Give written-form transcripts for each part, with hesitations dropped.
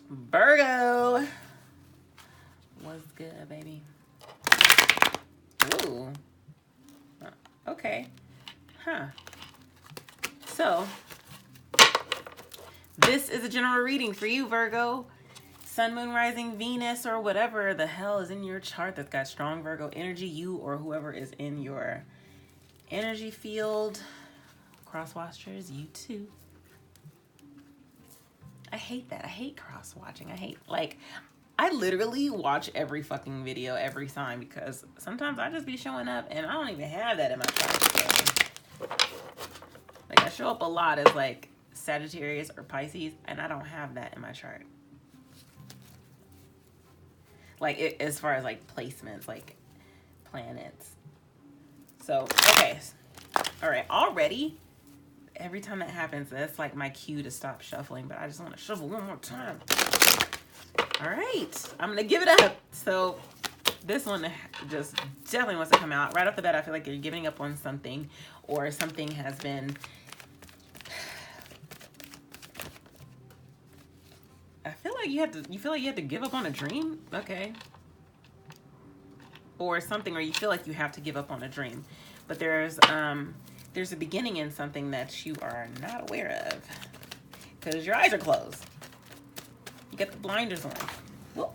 Virgo. What's good, baby? Ooh. Okay. Huh. So, this is a general reading for you, Virgo. Sun, Moon, Rising, Venus, or whatever the hell is in your chart that's got strong Virgo energy. You or whoever is in your energy field. Cross-watchers, you too. I hate that. I hate cross-watching. I literally watch every fucking video every time because sometimes I just be showing up and I don't even have that in my chart. Like, I show up a lot as like Sagittarius or Pisces and I don't have that in my chart. Like, as far as like placements, like planets. So, okay. All right. Already, every time that happens, that's like my cue to stop shuffling, but I just want to shuffle one more time. All right. I'm going to give it up. So, this one just definitely wants to come out. Right off the bat, I feel like you're giving up on something or something has been... I feel like you feel like you have to give up on a dream? Okay. Or something, or you feel like you have to give up on a dream. But there's a beginning in something that you are not aware of. Because your eyes are closed. You got the blinders on. Whoa.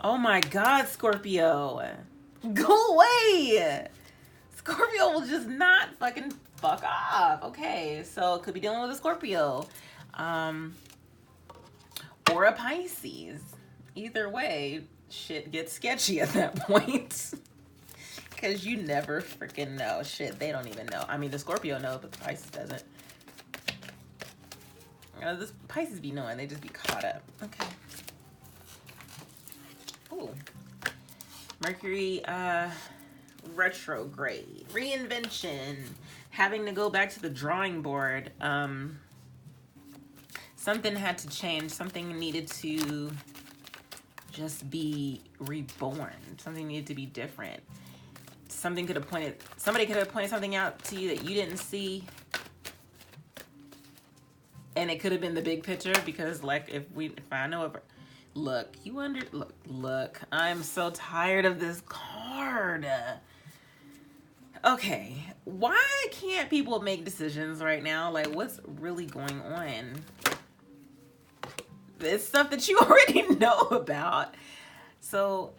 Oh my God, Scorpio. Go away. Scorpio will just not fucking fuck off. Okay, so it could be dealing with a Scorpio. Or a Pisces. Either way, shit gets sketchy at that point. Because you never freaking know. Shit, they don't even know. I mean, the Scorpio knows, but the Pisces doesn't. This Pisces be knowing. They just be caught up. Okay. Ooh. Mercury retrograde. Reinvention. Having to go back to the drawing board. Something had to change. Something needed to just be reborn. Something needed to be different. Somebody could have pointed something out to you that you didn't see. And it could have been the big picture because like look, I'm so tired of this card. Okay, why can't people make decisions right now? Like, what's really going on? It's stuff that you already know about. So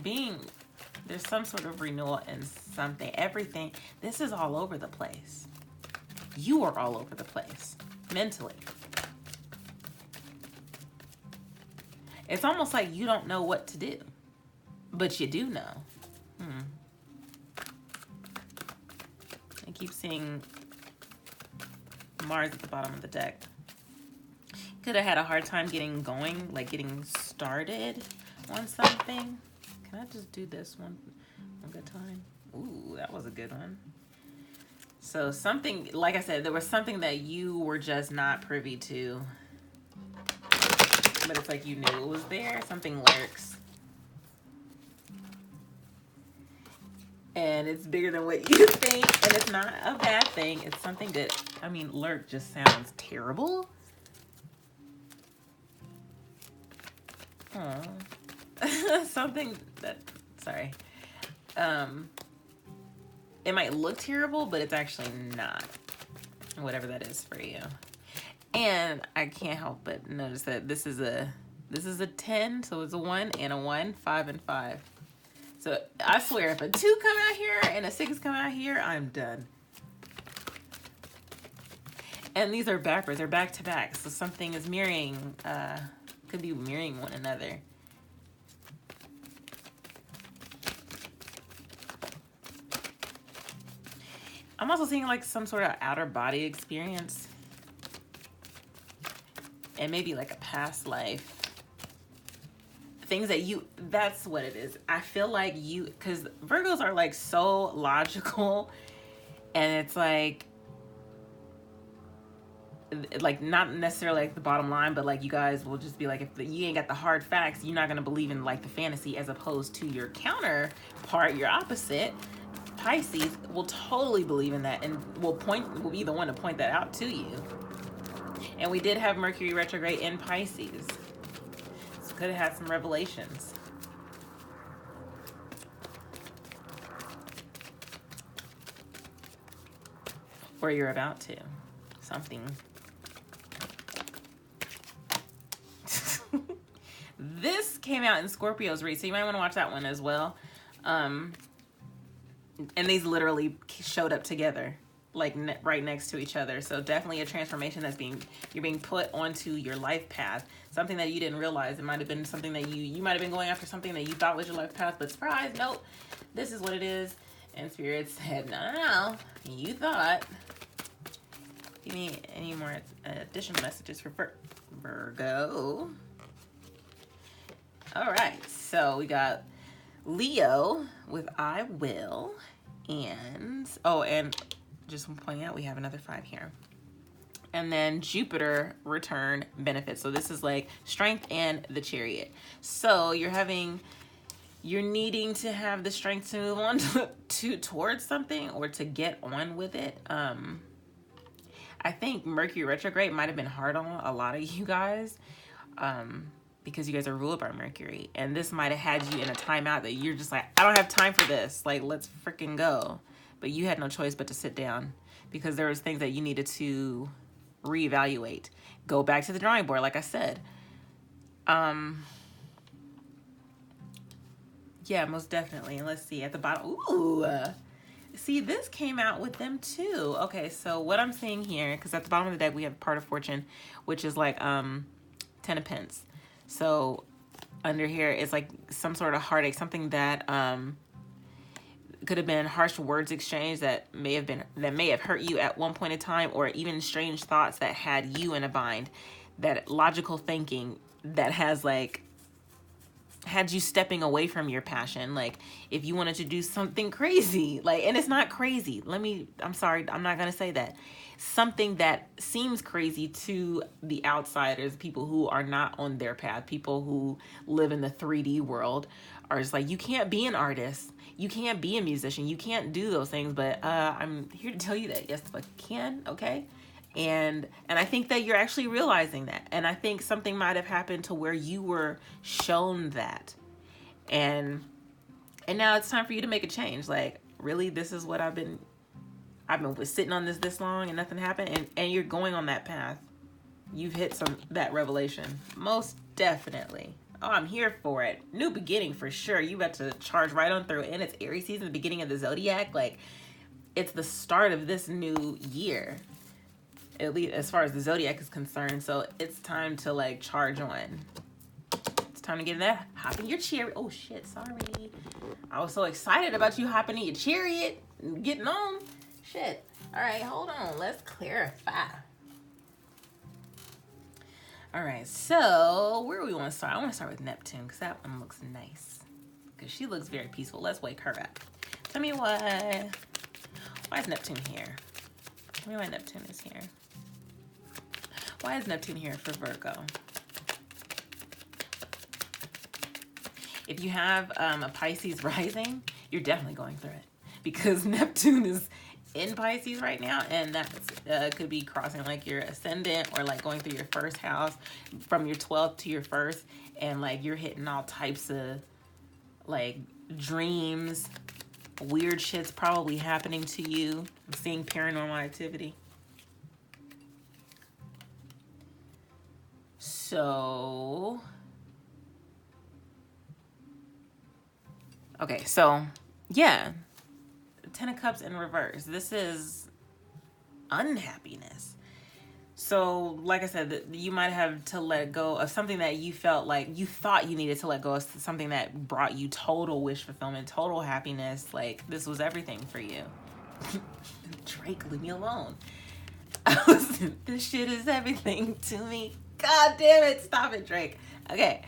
there's some sort of renewal in something. Everything. This is all over the place. You are all over the place. Mentally. It's almost like you don't know what to do. But you do know. I keep seeing Mars at the bottom of the deck. Could have had a hard time getting going, like getting started on something. Can I just do this one good time? Ooh, that was a good one. So something, like I said, there was something that you were just not privy to. But it's like you knew it was there. Something lurks. And it's bigger than what you think. And it's not a bad thing. It's something that, I mean, lurk just sounds terrible. Something that, sorry. It might look terrible, but it's actually not. Whatever that is for you. And I can't help but notice that this is a 10, so it's a 1 and a 1, 5 and 5. So I swear, if a 2 come out here and a 6 come out here, I'm done. And these are backwards. They're back to back. So something is mirroring, could be mirroring one another. I'm also seeing like some sort of outer body experience. And maybe like a past life. Things that that's what it is. I feel like because Virgos are like so logical. And it's like not necessarily like the bottom line, but like you guys will just be like, if you ain't got the hard facts, you're not going to believe in like the fantasy, as opposed to your counterpart, your opposite. Pisces will totally believe in that and will be the one to point that out to you. And we did have Mercury retrograde in Pisces. So could have had some revelations. Or you're about to. Something. This came out in Scorpio's read, so you might want to watch that one as well. And these literally showed up together, like right next to each other. So definitely a transformation that's you're being put onto your life path. Something that you didn't realize. It might have been something that you might have been going after something that you thought was your life path, but surprise, nope, this is what it is. And Spirit said, no, you thought. Give me any more additional messages for Virgo. All right, so we got Leo with I will, and just pointing out we have another 5 here. And then Jupiter return benefits. So this is like strength and the Chariot. So you're needing to have the strength to move on towards something or to get on with it. I think Mercury retrograde might have been hard on a lot of you guys. Because you guys are ruled by Mercury, and this might have had you in a timeout that you're just like, I don't have time for this, like, let's freaking go. But you had no choice but to sit down because there was things that you needed to reevaluate, go back to the drawing board, like I said. Yeah, most definitely. And let's see at the bottom. Ooh, see, this came out with them too. Okay, so what I'm seeing here, because at the bottom of the deck we have Part of Fortune, which is like 10 of Pence. So under here is like some sort of heartache, something that could have been harsh words exchanged that may have hurt you at one point in time, or even strange thoughts that had you in a bind, that logical thinking that has like had you stepping away from your passion. Like if you wanted to do something crazy, like, and it's not crazy. I'm sorry, I'm not going to say that. Something that seems crazy to the outsiders, people who are not on their path, people who live in the 3D world, are just like, you can't be an artist, you can't be a musician, you can't do those things. But I'm here to tell you that yes, I can. Okay. And I think that you're actually realizing that. And I think something might have happened to where you were shown that. And now it's time for you to make a change. Like, really, this is what I've been sitting on this long and nothing happened. And you're going on that path. You've hit that revelation. Most definitely. Oh, I'm here for it. New beginning for sure. You got to charge right on through. And it's Aries season, the beginning of the zodiac. Like, it's the start of this new year, at least as far as the zodiac is concerned. So it's time to like charge on. It's time to get in that. Hop in your chariot. Oh shit, sorry. I was so excited about you hopping in your chariot and getting on. Shit. All right, hold on. Let's clarify. All right, so where do we want to start? I want to start with Neptune because that one looks nice. Because she looks very peaceful. Let's wake her up. Tell me why is Neptune here? Tell me why Neptune is here. Why is Neptune here for Virgo? If you have a Pisces rising, you're definitely going through it. Because Neptune is in Pisces right now, and that could be crossing like your ascendant, or like going through your first house from your 12th to your first, and like you're hitting all types of like dreams. Weird shit's probably happening to you. I'm seeing paranormal activity. So, okay, so yeah, 10 of Cups in reverse. This is unhappiness. So, like I said, you might have to let go of something that you felt like you thought you needed to let go of, something that brought you total wish fulfillment, total happiness. Like, this was everything for you. Drake, leave me alone. This shit is everything to me. God damn it. Stop it, Drake. Okay.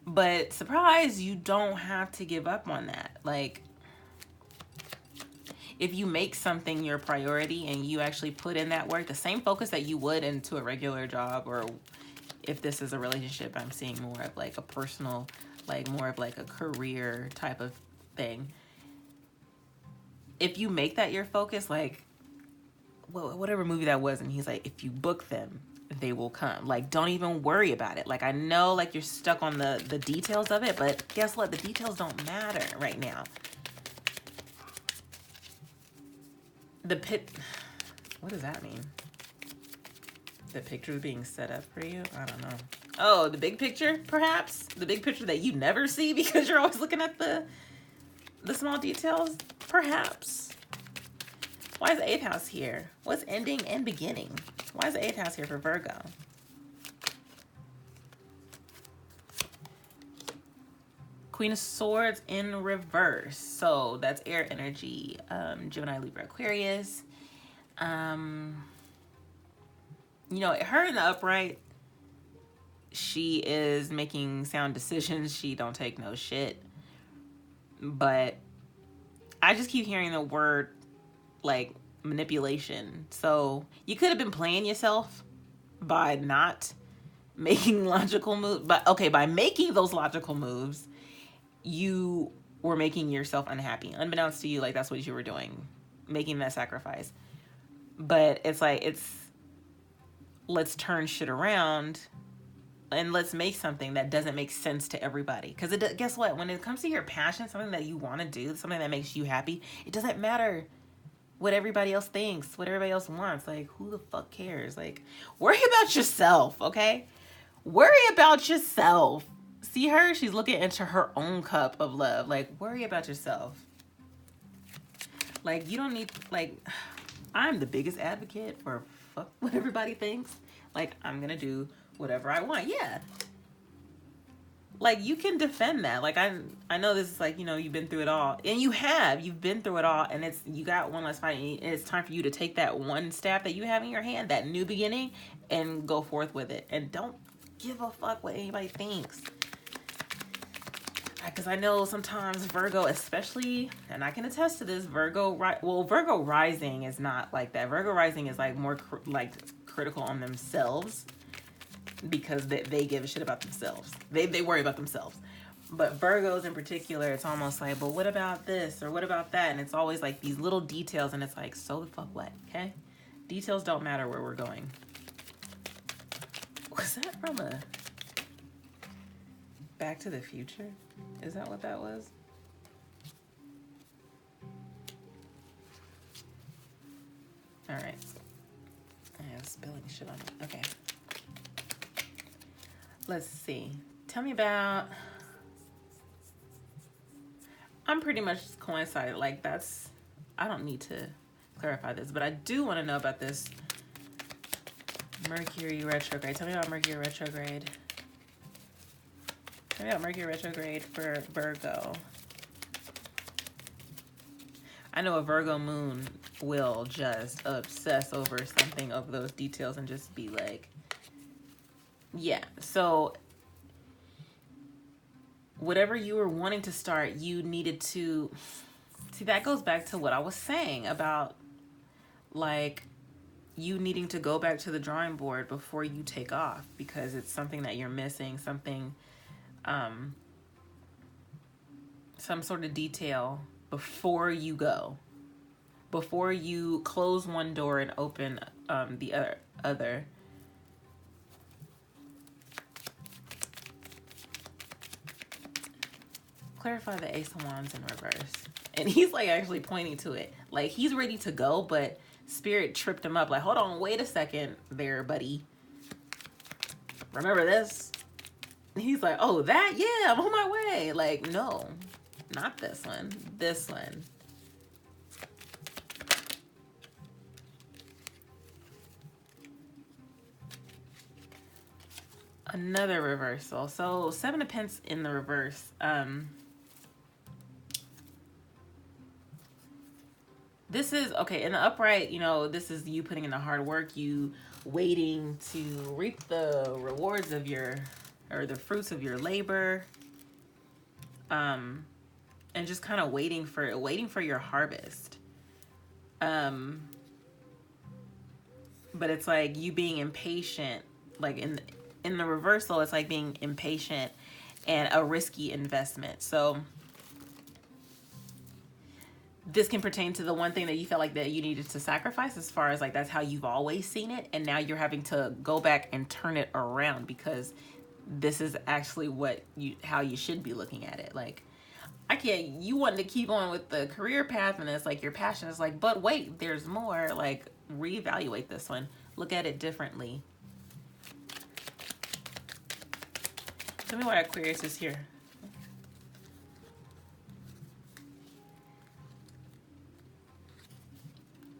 But surprise, you don't have to give up on that. Like, if you make something your priority and you actually put in that work, the same focus that you would into a regular job, or if this is a relationship, I'm seeing more of like a personal, like more of like a career type of thing. If you make that your focus, like whatever movie that was, and he's like, if you book them, they will come. Like, don't even worry about it. Like, I know, like, you're stuck on the details of it, but guess what? The details don't matter right now. What does that mean? The picture being set up for you? I don't know. Oh, the big picture, perhaps? The big picture that you never see because you're always looking at the small details? Perhaps. Why is the 8th house here? What's ending and beginning? Why is the 8th house here for Virgo? Queen of Swords in reverse. So that's air energy. Gemini, Libra, Aquarius. You know, her in the upright, she is making sound decisions. She don't take no shit. But I just keep hearing the word, like, manipulation. So you could have been playing yourself by not making logical moves. But okay, by making those logical moves, you were making yourself unhappy. Unbeknownst to you, like, that's what you were doing. Making that sacrifice. But it's like, let's turn shit around and let's make something that doesn't make sense to everybody. Because guess what? When it comes to your passion, something that you want to do, something that makes you happy, it doesn't matter what everybody else thinks, what everybody else wants. Like, who the fuck cares? Like, worry about yourself, okay? Worry about yourself. See her? She's looking into her own cup of love. Like, worry about yourself. Like, you don't need, like, I'm the biggest advocate for fuck what everybody thinks. Like, I'm gonna do whatever I want. Yeah. Like, you can defend that. Like, I know this is like, you know, you've been through it all. And you've been through it all. And you got one last fight. And it's time for you to take that one staff that you have in your hand, that new beginning, and go forth with it. And don't give a fuck what anybody thinks. Because I know sometimes Virgo, especially, and I can attest to this, Virgo rising is not like that. Virgo rising is like more critical on themselves because they give a shit about themselves. They worry about themselves. But Virgos in particular, it's almost like, but what about this or what about that? And it's always like these little details, and it's like, so the fuck what, okay? Details don't matter where we're going. Was that from a Back to the Future? Is that what that was? All right. Yeah, spilling shit on me. Okay. Let's see. Tell me about... I'm pretty much coincided. Like, that's... I don't need to clarify this, but I do want to know about this Mercury retrograde. Tell me about Mercury retrograde. Tell me about Mercury retrograde for Virgo. I know a Virgo moon will just obsess over something of those details and just be like, yeah. So whatever you were wanting to start, you needed to, see, that goes back to what I was saying about, like, you needing to go back to the drawing board before you take off, because it's something that you're missing, something, some sort of detail before you go, before you close one door and open the other. Clarify the Ace of Wands in reverse. And he's like actually pointing to it. Like, he's ready to go, but Spirit tripped him up. Like, hold on, wait a second there, buddy. Remember this? And he's like, oh, that? Yeah, I'm on my way. Like, no, not this one. This one. Another reversal. So 7 of Pentacles in the reverse. This is, okay, in the upright, you know, this is you putting in the hard work, you waiting to reap the rewards of your, or the fruits of your labor. And just kind of waiting for your harvest. But it's like you being impatient, like in the reversal, it's like being impatient and a risky investment. So this can pertain to the one thing that you felt like that you needed to sacrifice, as far as like that's how you've always seen it, and now you're having to go back and turn it around because this is actually how you should be looking at it. Like, you wanted to keep on with the career path and it's like your passion is like, but wait, there's more. Like, reevaluate this one. Look at it differently. Tell me why Aquarius is here.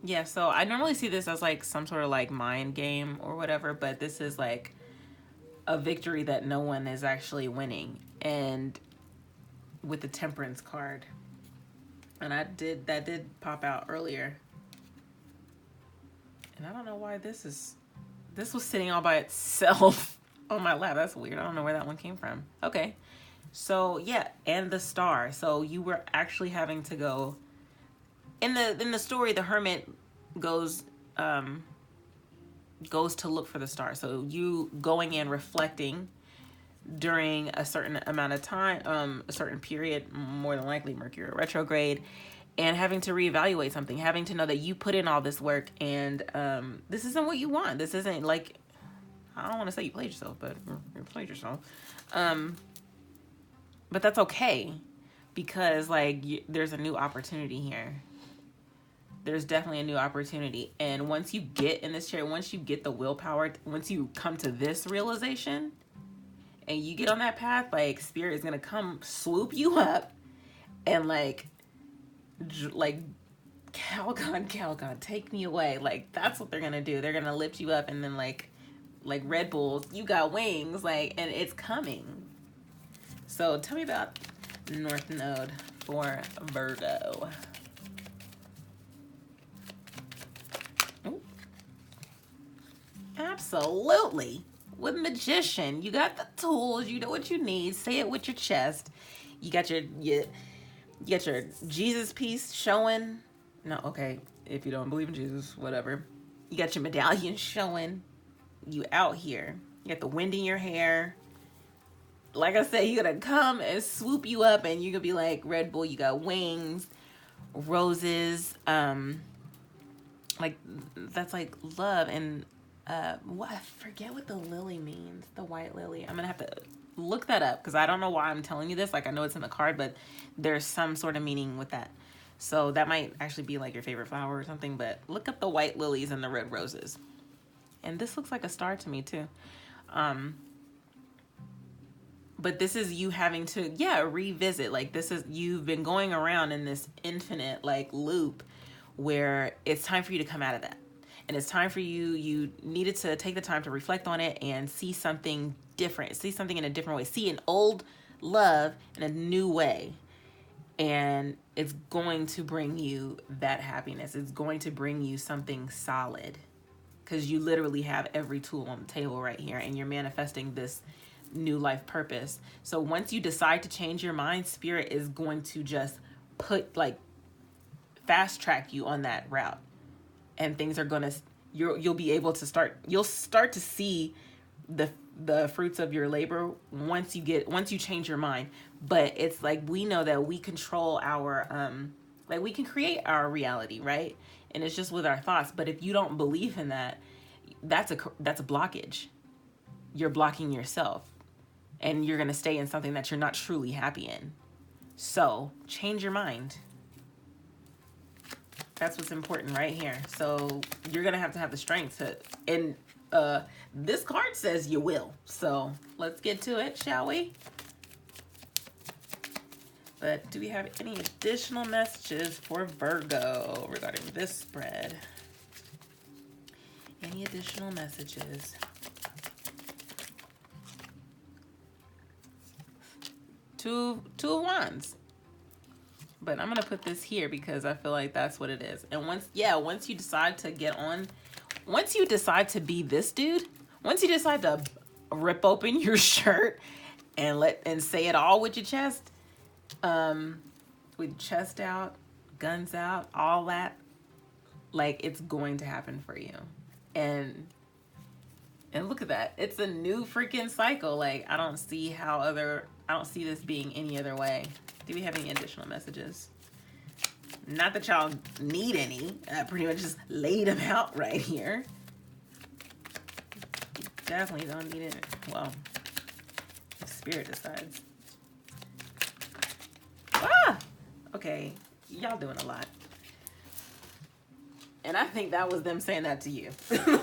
Yeah, so I normally see this as like some sort of like mind game or whatever, but this is like a victory that no one is actually winning. And with the Temperance card, and that did pop out earlier, and I don't know why this was sitting all by itself on my lap. That's weird. I don't know where that one came from. Okay, so yeah, and the Star. So you were actually having to go in the story. The Hermit goes to look for the star. So you going and reflecting during a certain amount of time, a certain period, more than likely Mercury retrograde, and having to reevaluate something, having to know that you put in all this work and this isn't what you want. This isn't like, I don't want to say you played yourself, but you played yourself. But that's okay, because like there's a new opportunity here. There's definitely a new opportunity. And once you get in this chair, once you get the willpower, once you come to this realization and you get on that path, like Spirit is going to come swoop you up and like Calgon, take me away. Like, that's what they're going to do. They're going to lift you up and then like Red Bulls, you got wings, like, and it's coming. So tell me about North Node for Virgo. Absolutely. With Magician, you got the tools, you know what you need. Say it with your chest. You got your Jesus piece showing. No, okay, if you don't believe in Jesus, whatever. You got your medallion showing. You out here. You got the wind in your hair. Like I said, you're gonna come and swoop you up, and you're gonna be like Red Bull. You got wings, roses. Like that's like love. And what, I forget what the lily means, the white lily. I'm gonna have to look that up because I don't know why I'm telling you this. Like, I know it's in the card, but there's some sort of meaning with that. So that might actually be like your favorite flower or something, but look up the white lilies and the red roses. And this looks like a star to me too. But this is you having to, revisit. Like, this is, you've been going around in this infinite like loop where it's time for you to come out of that. And it's time for you needed to take the time to reflect on it and see something different, see something in a different way, see an old love in a new way. And it's going to bring you that happiness. It's going to bring you something solid, because you literally have every tool on the table right here, and you're manifesting this new life purpose. So once you decide to change your mind, Spirit is going to just fast track you on that route. And things are gonna, you'll be able to you'll start to see the fruits of your labor once you change your mind. But it's like, we know that we control our we can create our reality, right? And it's just with our thoughts. But if you don't believe in that, that's a blockage. You're blocking yourself, and you're gonna stay in something that you're not truly happy in. So change your mind. That's what's important right here. So you're going to have the strength to, and this card says you will. So let's get to it, shall we? But do we have any additional messages for Virgo regarding this spread? Any additional messages? Two of Wands. But I'm going to put this here because I feel like that's what it is. And once you decide to get on, once you decide to be this dude, once you decide to rip open your shirt and say it all with your chest, with chest out, guns out, all that, like, it's going to happen for you. And look at that. It's a new freaking cycle. Like, I don't see this being any other way. Do we have any additional messages? Not that y'all need any. I pretty much just laid them out right here. You definitely don't need it. Well, if Spirit decides. Ah! Okay, y'all doing a lot. And I think that was them saying that to you.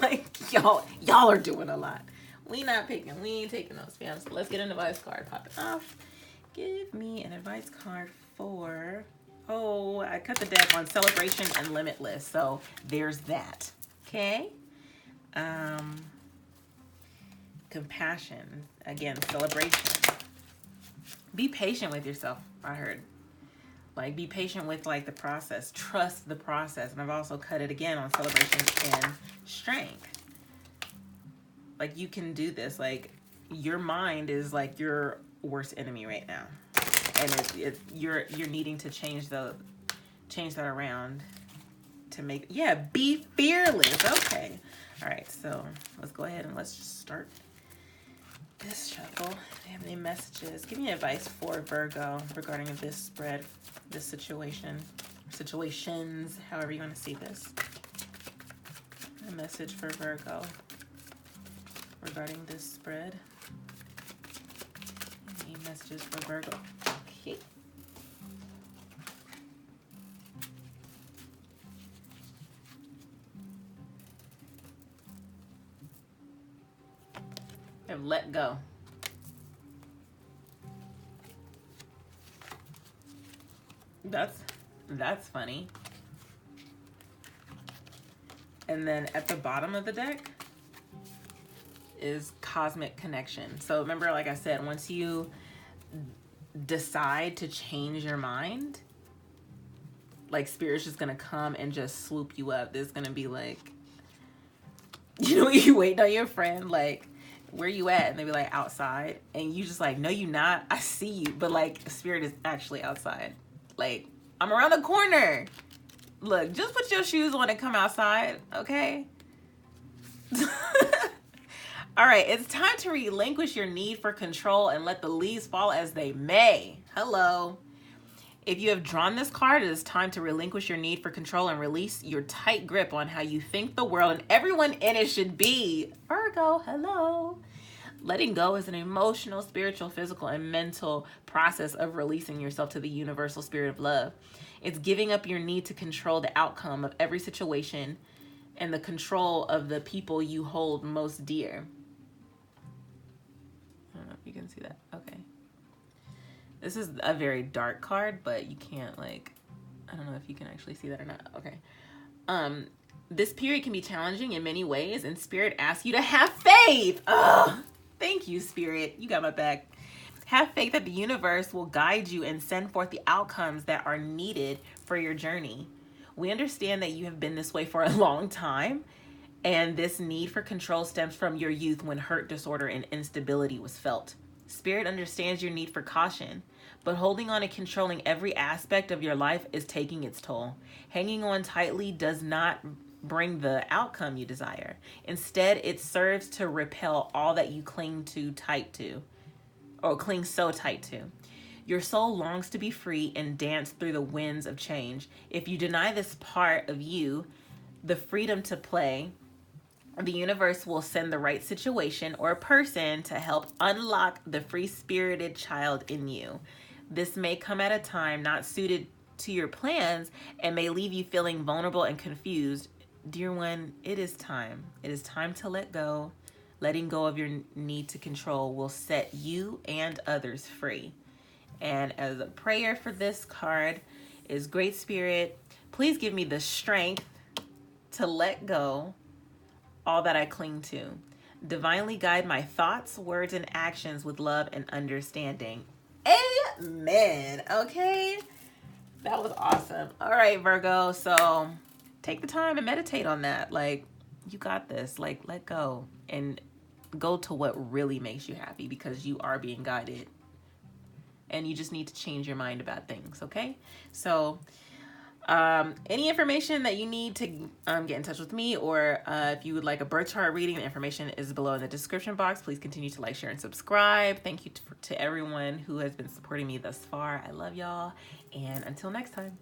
Like, y'all are doing a lot. We not picking. We ain't taking those, fam. So let's get an advice card. Pop it off. Give me an advice card for... Oh, I cut the deck on celebration and limitless. So there's that. Okay. Compassion. Again, celebration. Be patient with yourself, I heard. Like, be patient with, like, the process. Trust the process. And I've also cut it again on celebration and strength. Like, you can do this. Like, your mind is, like, your worst enemy right now. And you're needing to change that around to make... Yeah, be fearless. Okay. All right, so let's go ahead and let's just start this shuffle. Do you have any messages? Give me advice for Virgo regarding this spread, this situation, situations, however you want to see this. A message for Virgo regarding this spread. Any messages for Virgo? Okay. Have let go. That's funny. And then at the bottom of the deck is cosmic connection. So remember, like I said, once you decide to change your mind, like, Spirit's just gonna come and just swoop you up. There's gonna be like, you know, you waiting on your friend, like, where you at? And they be like, outside. And you just like, no, you not. I see you. But like, Spirit is actually outside. Like, I'm around the corner. Look, just put your shoes on and come outside, okay? All right, it's time to relinquish your need for control and let the leaves fall as they may. Hello. If you have drawn this card, it is time to relinquish your need for control and release your tight grip on how you think the world and everyone in it should be. Virgo, hello. Letting go is an emotional, spiritual, physical, and mental process of releasing yourself to the universal spirit of love. It's giving up your need to control the outcome of every situation and the control of the people you hold most dear. I don't know if you can see that. Okay. This is a very dark card, but you can't, like, I don't know if you can actually see that or not. Okay. This period can be challenging in many ways, and Spirit asks you to have faith. Oh, thank you, Spirit. You got my back. Have faith that the universe will guide you and send forth the outcomes that are needed for your journey. We understand that you have been this way for a long time, and this need for control stems from your youth when hurt, disorder, and instability was felt. Spirit understands your need for caution, but holding on and controlling every aspect of your life is taking its toll. Hanging on tightly does not bring the outcome you desire. Instead, it serves to repel all that you cling so tight to. Your soul longs to be free and dance through the winds of change. If you deny this part of you the freedom to play, the universe will send the right situation or person to help unlock the free-spirited child in you. This may come at a time not suited to your plans and may leave you feeling vulnerable and confused. Dear one, it is time. It is time to let go. Letting go of your need to control will set you and others free. And as a prayer for this card is, Great Spirit, please give me the strength to let go all that I cling to. Divinely guide my thoughts, words, and actions with love and understanding. Amen. Okay. That was awesome. All right, Virgo. So take the time and meditate on that. Like, you got this. Like, let go and go to what really makes you happy, because you are being guided and you just need to change your mind about things. Okay. So any information that you need to get in touch with me, or if you would like a birth chart reading, the information is below in the description box. Please continue to like, share, and subscribe. Thank you to everyone who has been supporting me thus far. I love y'all. And until next time.